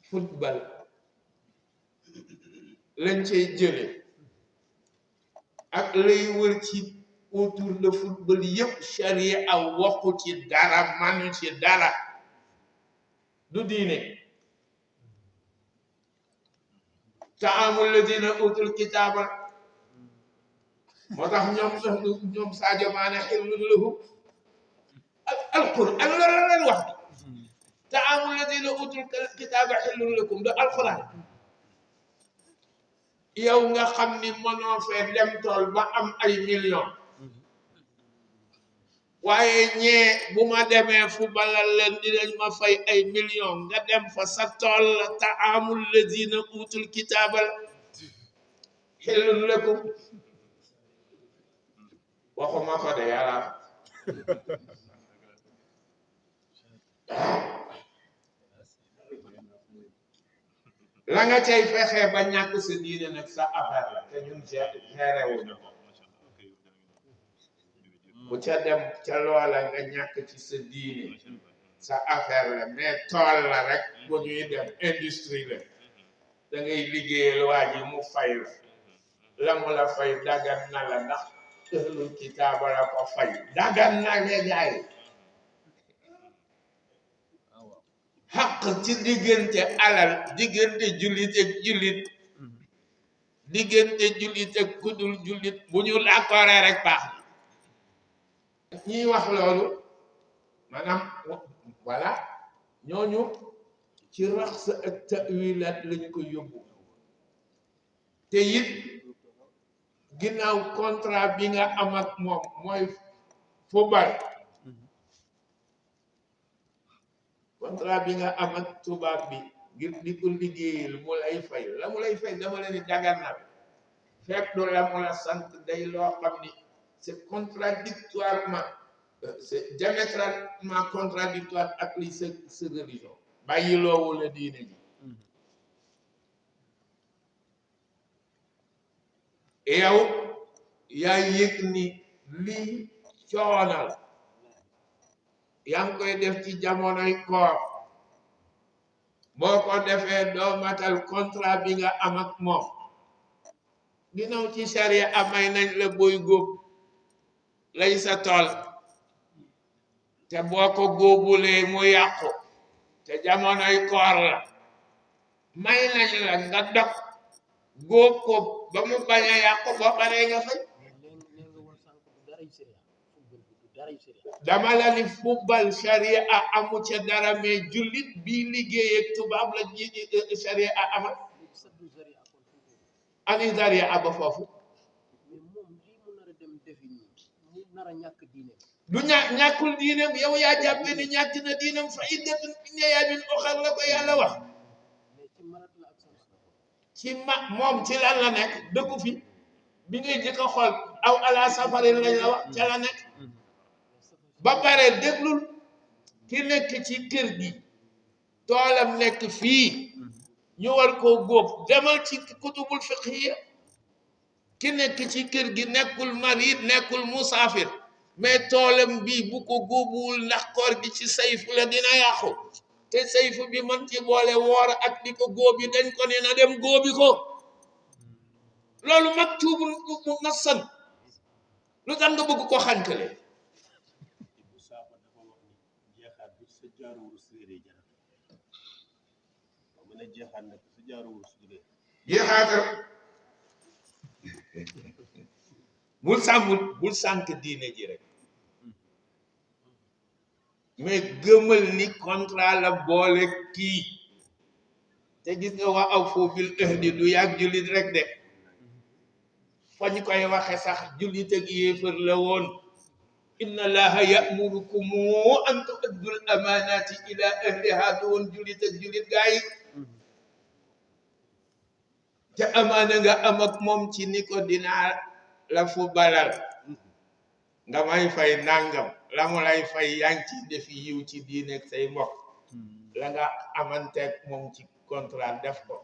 football lañ cay jële ak lay wër ci autour de football yépp charia aw waxu ci dara manu ci dara du diine taamul ladina utul kitaaba moo tax ñoom Sadio Mané xillul lahu alquran la leen wax taamul ladina utul kitaaba xillul lakum do alquran yow nga xam ni mënoo fee dem tool ba am ay millions waaye ñee bu ma demee fu balal leen dinañ ma fay ay millions nga dem fa sa tool la taamul ladina utul kitaaba xillul lakum waxuma ko de yàlla la nga cay fexe ba ñàkk sa diine nag sa affaire la te ñun géré wuñu ko bu ca dem ca loola nga ñàkk ci sa diine sa affaire la mais tool la rek bu ñuy dem industrie la da ngay liggéeyal waa ji mu fay la mu la fay dagan na la ndax ahlul kitaaba la ko fay dagan na le jaay xaq ci diggante alal diggante jullit ak jullit diggante jullit ak kudul jullit bu ñu d'accord rek baax na ñiy wax loolu maanaam voilà ñooñu ci rax sa ak tawilaat lañu ko yóbbu te it ginnaaw contrat bi nga am ak moom mooy football contrat bi nga am ak tubaab bi ngir di ko liggéeyal mu lay fay la mu lay fay dama leen di dagan na fekk du la mu la sant day loo xam ni c'est contradictoirement c'est diamétralement contradictoire ak li sa religion bàyyi loowu la diine ji yow yaa yëg ni lii coonal yaa ngi koy def ci jamonoy koor boo ko defee doo matal contrat bi nga am ak moom ginnaaw ci charia amay nañ la booy góob lay sa tool te boo ko góobulee mu yàqu te jamonoy koor la may nañ la nga dog góob ko ba mu bañ a yàqu boo paree nga fay dama la ni football charia amu ca dara mais jullit bii liggéey ak tubaab la charia amal ani charia ba foofu du ñàkkul diineem yow yaa jàppe ni ñàkk na diineem fa iddatun min ayaamin uxar la ko yàlla wax ci moom ci lan la nekk dëkku fi bi ngay jëkk a xool aw ala safarin lañ la wax ca la nekk ba pare déglul ki nekk ci kër gi toolam nekk fii ñu war koo góob demal ci kutubul fiqhiya ki nekk ci kër gi nekkul marid nekkul musaafir mais toolam bii bu ko góobuwul ndax koor gi ci sayfu la dina yàqu te sayfu bi man ci boole woor ak di ko góobi dañ ko ne na dem góobi ko loolu maktubun nassan lu tax nga bëgg ko xankale jeexaatal bul sànk diine ji rek mais gëmal ni contrat la boole kii te gis nga waa aw foo bil ahdi du yàgg jullit rek de fa ñu koy waxe sax jullit ak yéefar la woon inna allaha ya'murukum an tu'addu al amanati ila ahliha du woon jullit ak jullit gaa yi te amaana nga am ak moom ci ni ko dinaa la fu balal nga may fay nangam la mu lay fay yaa ngi ci def yiw ci diine ak say mbokk la nga amanteeg moom ci contrat def ko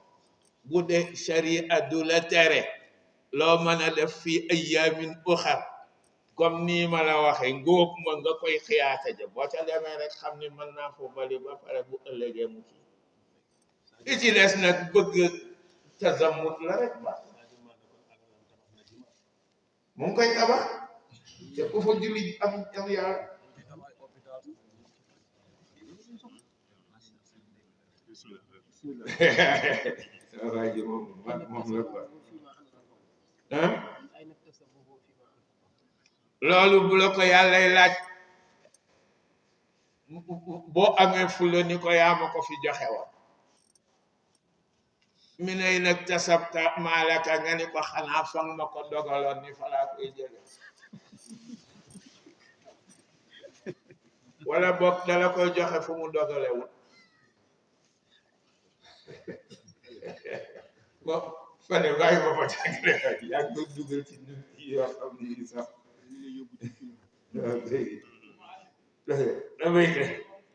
bu dee sharia du la tere loo mën a def fii ayaamin uxar comme nii ma la waxe ngóob ma nga koy xiyaata ja boo ca demee rek xam ni mën naa fo bali ba pare bu ëllëgee mu ci li ci des nag bëgg tazamut la rek ba mu ngi koy tabax te ku fa julli am yàlla waa ji moom la quoi loolu bu la ko yàllay laaj boo amee fulla ni ko yaa ma ko fi joxe woon mi nay nag tasabta maalaka nga ni ko xanaa fang ma ko dogaloon ni fa laa koy jële wala boog dala koy joxe fu mu dogalewul bon fane bàyyi ma ko tàggale yaa ngi dugal ci ñun yoo xam ni sax damay